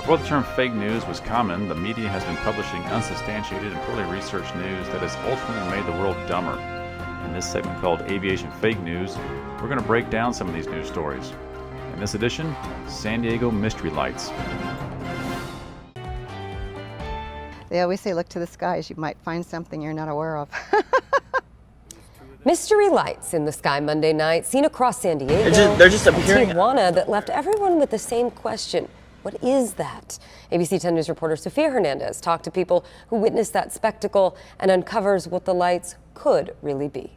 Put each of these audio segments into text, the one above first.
Before the term fake news was common, the media has been publishing unsubstantiated and poorly researched news that has ultimately made the world dumber. In this segment called Aviation Fake News, we're going to break down some of these news stories. In this edition, San Diego Mystery Lights. They always say look to the skies, you might find something you're not aware of. Mystery lights in the sky Monday night, seen across San Diego. They're just appearing. Tijuana that left everyone with the same question. What is that? ABC 10 News reporter Sofia Hernandez talked to people who witnessed that spectacle and uncovers what the lights could really be.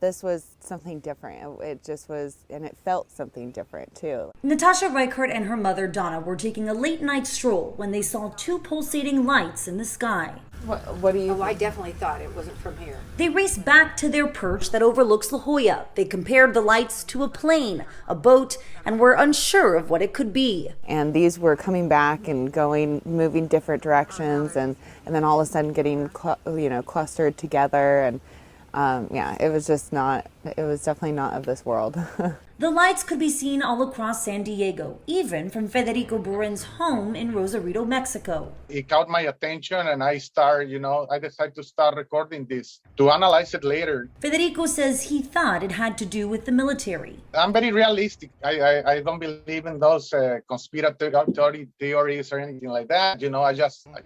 This was something different. It just was, and it felt something different too. Natasha Reichert and her mother Donna were taking a late night stroll when they saw two pulsating lights in the sky. What do you? Oh, I definitely thought it wasn't from here. They raced back to their perch that overlooks La Jolla. They compared the lights to a plane, a boat, and were unsure of what it could be. And these were coming back and going, moving different directions, and then all of a sudden getting clustered together. And it was just not. It was definitely not of this world. The lights could be seen all across San Diego, even from Federico Buren's home in Rosarito, Mexico. It caught my attention and I decided to start recording this to analyze it later. Federico says he thought it had to do with the military. I'm very realistic. I don't believe in those conspiracy theories or anything like that. I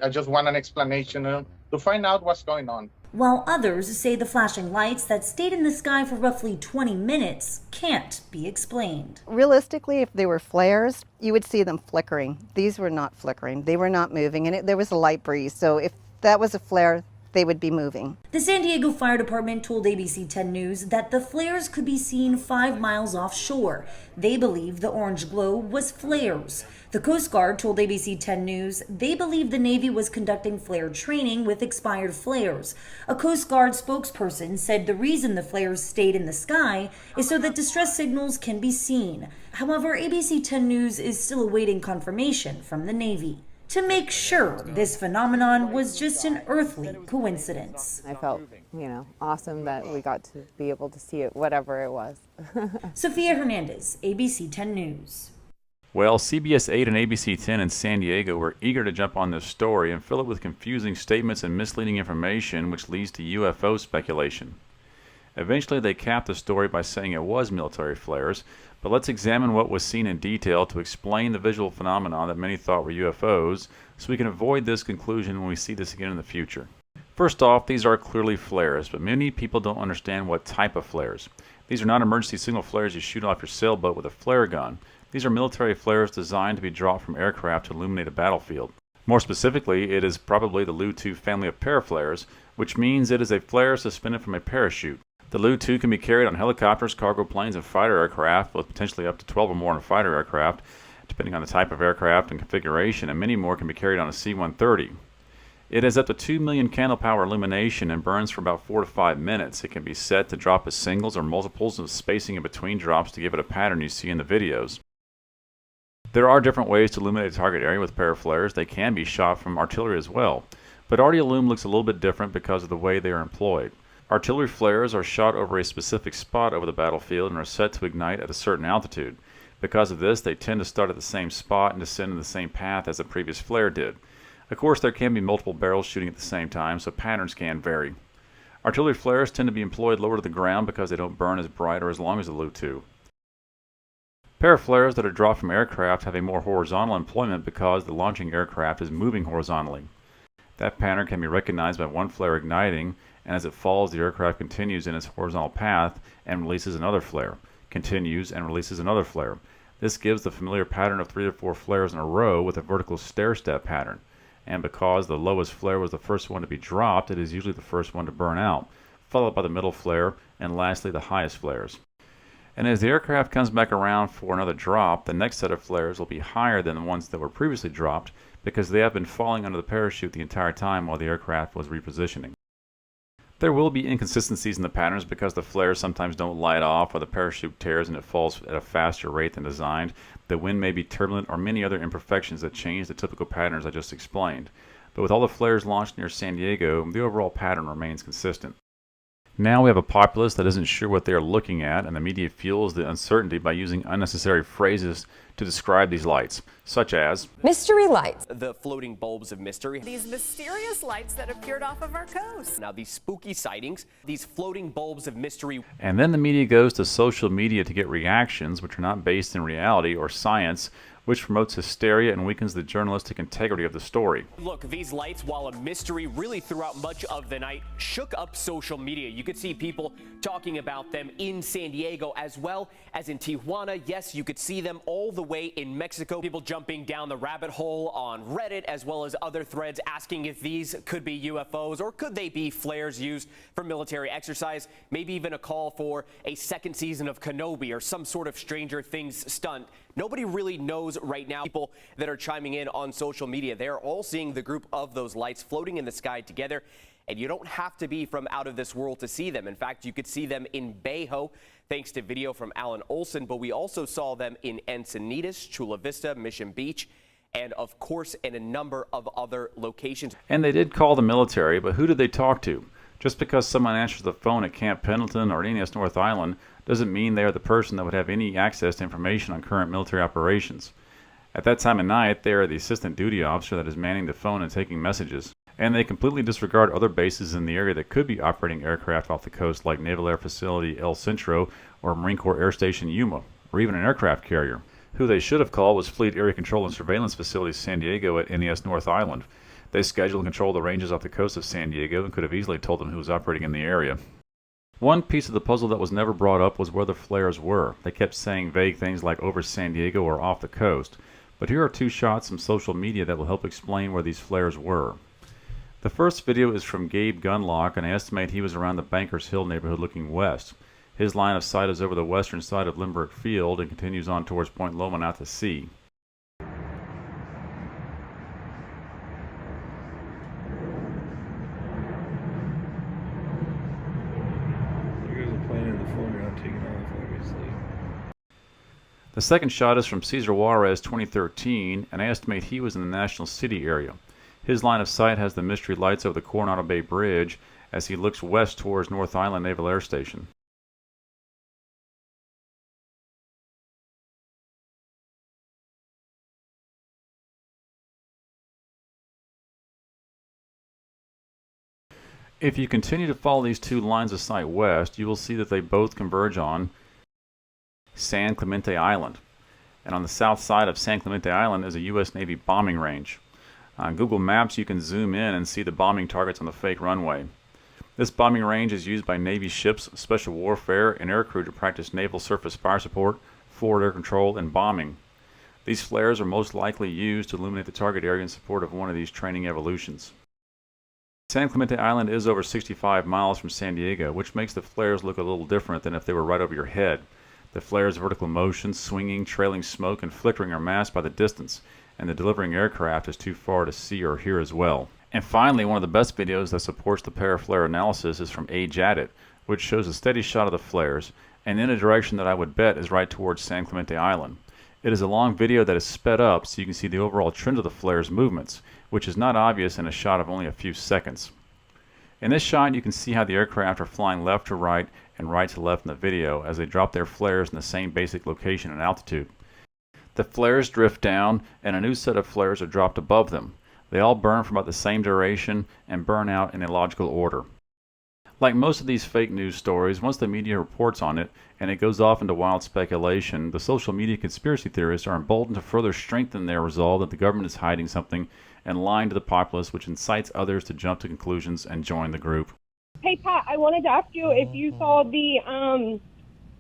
just want an explanation to find out what's going on. While others say the flashing lights that stayed in the sky for roughly 20 minutes can't be explained. Realistically, if they were flares, you would see them flickering. These were not flickering. They were not moving, and there was a light breeze. So if that was a flare, they would be moving. The San Diego Fire Department told ABC 10 News that the flares could be seen 5 miles offshore. They believe the orange glow was flares. The Coast Guard told ABC 10 News they believe the Navy was conducting flare training with expired flares. A Coast Guard spokesperson said the reason the flares stayed in the sky is so that distress signals can be seen. However, ABC 10 News is still awaiting confirmation from the Navy to make sure this phenomenon was just an earthly coincidence. I felt, awesome that we got to be able to see it, whatever it was. Sofia Hernandez, ABC 10 News. Well, CBS 8 and ABC 10 in San Diego were eager to jump on this story and fill it with confusing statements and misleading information, which leads to UFO speculation. Eventually, they capped the story by saying it was military flares, but let's examine what was seen in detail to explain the visual phenomena that many thought were UFOs, so we can avoid this conclusion when we see this again in the future. First off, these are clearly flares, but many people don't understand what type of flares. These are not emergency signal flares you shoot off your sailboat with a flare gun. These are military flares designed to be dropped from aircraft to illuminate a battlefield. More specifically, it is probably the Lu-2 family of paraflares, which means it is a flare suspended from a parachute. The Lu-2 can be carried on helicopters, cargo planes, and fighter aircraft, with potentially up to 12 or more on a fighter aircraft, depending on the type of aircraft and configuration, and many more can be carried on a C-130. It has up to 2 million candle power illumination and burns for about 4 to 5 minutes. It can be set to drop as singles or multiples with spacing in between drops to give it a pattern you see in the videos. There are different ways to illuminate a target area with paraflares. They can be shot from artillery as well, but Artillery looks a little bit different because of the way they are employed. Artillery flares are shot over a specific spot over the battlefield and are set to ignite at a certain altitude. Because of this, they tend to start at the same spot and descend in the same path as the previous flare did. Of course, there can be multiple barrels shooting at the same time, so patterns can vary. Artillery flares tend to be employed lower to the ground because they don't burn as bright or as long as the Lu-2. Paraflares that are dropped from aircraft have a more horizontal employment because the launching aircraft is moving horizontally. That pattern can be recognized by one flare igniting, and as it falls, the aircraft continues in its horizontal path and releases another flare, continues and releases another flare. This gives the familiar pattern of 3 to 4 flares in a row with a vertical stair-step pattern. And because the lowest flare was the first one to be dropped, it is usually the first one to burn out, followed by the middle flare, and lastly the highest flares. And as the aircraft comes back around for another drop, the next set of flares will be higher than the ones that were previously dropped because they have been falling under the parachute the entire time while the aircraft was repositioning. There will be inconsistencies in the patterns because the flares sometimes don't light off or the parachute tears and it falls at a faster rate than designed. The wind may be turbulent or many other imperfections that change the typical patterns I just explained. But with all the flares launched near San Diego, the overall pattern remains consistent. Now we have a populace that isn't sure what they are looking at, and the media fuels the uncertainty by using unnecessary phrases to describe these lights, such as mystery lights. The floating bulbs of mystery. These mysterious lights that appeared off of our coast. Now these spooky sightings, these floating bulbs of mystery. And then the media goes to social media to get reactions which are not based in reality or science, which promotes hysteria and weakens the journalistic integrity of the story. Look, these lights, while a mystery really throughout much of the night, shook up social media. You could see people talking about them in San Diego as well as in Tijuana. Yes, you could see them all the way in Mexico. People jumping down the rabbit hole on Reddit as well as other threads asking if these could be UFOs or could they be flares used for military exercise. Maybe even a call for a second season of Kenobi or some sort of Stranger Things stunt. Nobody really knows right now. People that are chiming in on social media, they're all seeing the group of those lights floating in the sky together. And you don't have to be from out of this world to see them. In fact, you could see them in Bayho, thanks to video from Alan Olson. But we also saw them in Encinitas, Chula Vista, Mission Beach, and of course in a number of other locations. And they did call the military, but who did they talk to? Just because someone answers the phone at Camp Pendleton or NES North Island doesn't mean they are the person that would have any access to information on current military operations. At that time of night, they are the assistant duty officer that is manning the phone and taking messages. And they completely disregard other bases in the area that could be operating aircraft off the coast, like Naval Air Facility El Centro or Marine Corps Air Station Yuma, or even an aircraft carrier. Who they should have called was Fleet Area Control and Surveillance Facility San Diego at NES North Island. They schedule and control the ranges off the coast of San Diego and could have easily told them who was operating in the area. One piece of the puzzle that was never brought up was where the flares were. They kept saying vague things like over San Diego or off the coast. But here are two shots from social media that will help explain where these flares were. The first video is from Gabe Gunlock, and I estimate he was around the Bankers Hill neighborhood looking west. His line of sight is over the western side of Lindbergh Field and continues on towards Point Loma out to sea. The second shot is from Cesar Juarez 2013, and I estimate he was in the National City area. His line of sight has the mystery lights over the Coronado Bay Bridge as he looks west towards North Island Naval Air Station. If you continue to follow these two lines of sight west, you will see that they both converge on San Clemente Island. And on the south side of San Clemente Island is a U.S. Navy bombing range. On Google Maps, you can zoom in and see the bombing targets on the fake runway. This bombing range is used by Navy ships, special warfare, and aircrew to practice naval surface fire support, forward air control, and bombing. These flares are most likely used to illuminate the target area in support of one of these training evolutions. San Clemente Island is over 65 miles from San Diego, which makes the flares look a little different than if they were right over your head. The flares' vertical motion, swinging, trailing smoke, and flickering are masked by the distance, and the delivering aircraft is too far to see or hear as well. And finally, one of the best videos that supports the paraflare analysis is from Age at It, which shows a steady shot of the flares, and in a direction that I would bet is right towards San Clemente Island. It is a long video that is sped up so you can see the overall trend of the flares' movements, which is not obvious in a shot of only a few seconds. In this shot, you can see how the aircraft are flying left to right and right to left in the video as they drop their flares in the same basic location and altitude. The flares drift down, and a new set of flares are dropped above them. They all burn for about the same duration and burn out in a logical order. Like most of these fake news stories, once the media reports on it and it goes off into wild speculation, the social media conspiracy theorists are emboldened to further strengthen their resolve that the government is hiding something and lying to the populace, which incites others to jump to conclusions and join the group. Hey, Pat, I wanted to ask you if you saw the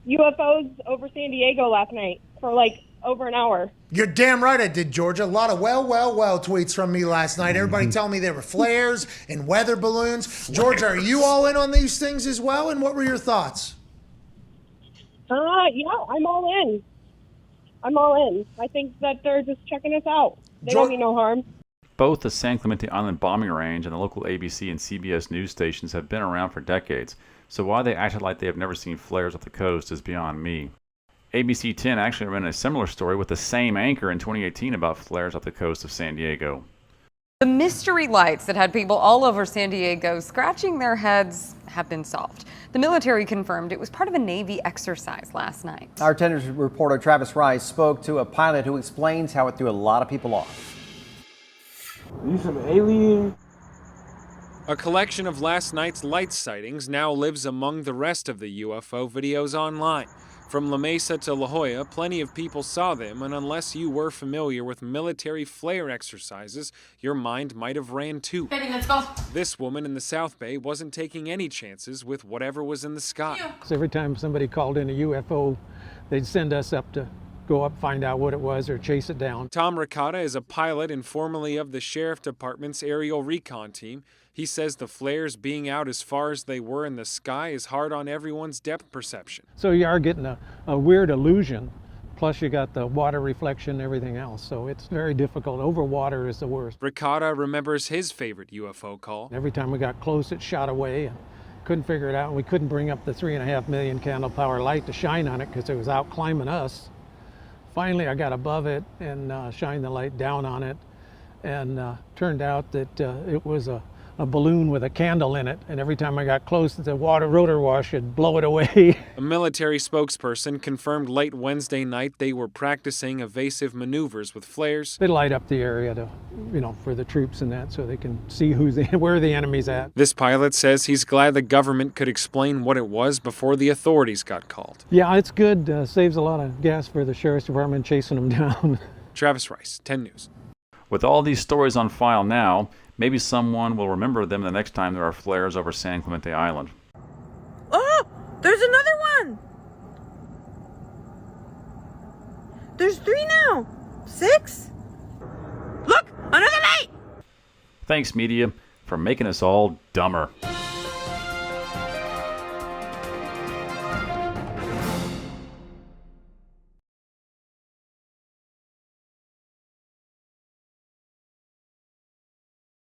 UFOs over San Diego last night for like over an hour. You're damn right I did, Georgia. A lot of well tweets from me last night. Everybody telling me there were flares and weather balloons. Georgia, are you all in on these things as well? And what were your thoughts? Yeah, I'm all in. I'm all in. I think that they're just checking us out. They don't mean no harm. Both the San Clemente Island bombing range and the local ABC and CBS news stations have been around for decades, so why they acted like they have never seen flares off the coast is beyond me. ABC 10 actually ran a similar story with the same anchor in 2018 about flares off the coast of San Diego. The mystery lights that had people all over San Diego scratching their heads have been solved. The military confirmed it was part of a Navy exercise last night. Our 10 News reporter Travis Rice spoke to a pilot who explains how it threw a lot of people off. These some aliens. A collection of last night's light sightings now lives among the rest of the UFO videos online. From La Mesa to La Jolla, plenty of people saw them, and unless you were familiar with military flare exercises, your mind might have ran too. Baby, let's go. This woman in the South Bay wasn't taking any chances with whatever was in the sky. So every time somebody called in a UFO, they'd send us up to go up, find out what it was, or chase it down. Tom Ricotta is a pilot and formerly of the Sheriff Department's aerial recon team. He says the flares being out as far as they were in the sky is hard on everyone's depth perception. So you are getting a weird illusion, plus you got the water reflection and everything else, so it's very difficult. Over water is the worst. Ricotta remembers his favorite UFO call. Every time we got close, it shot away, and couldn't figure it out, and we couldn't bring up the 3.5 million candle power light to shine on it because it was out climbing us. Finally, I got above it and shined the light down on it, and turned out that it was a balloon with a candle in it, and every time I got close, the water rotor wash would blow it away. A military spokesperson confirmed late Wednesday night they were practicing evasive maneuvers with flares. They light up the area to, for the troops and that, so they can see where the enemy's at. This pilot says he's glad the government could explain what it was before the authorities got called. Yeah, it's good. Saves a lot of gas for the Sheriff's Department chasing them down. Travis Rice, 10 News. With all these stories on file now, maybe someone will remember them the next time there are flares over San Clemente Island. Oh, there's another one. There's 3 now. 6. Look, another light. Thanks, media, for making us all dumber.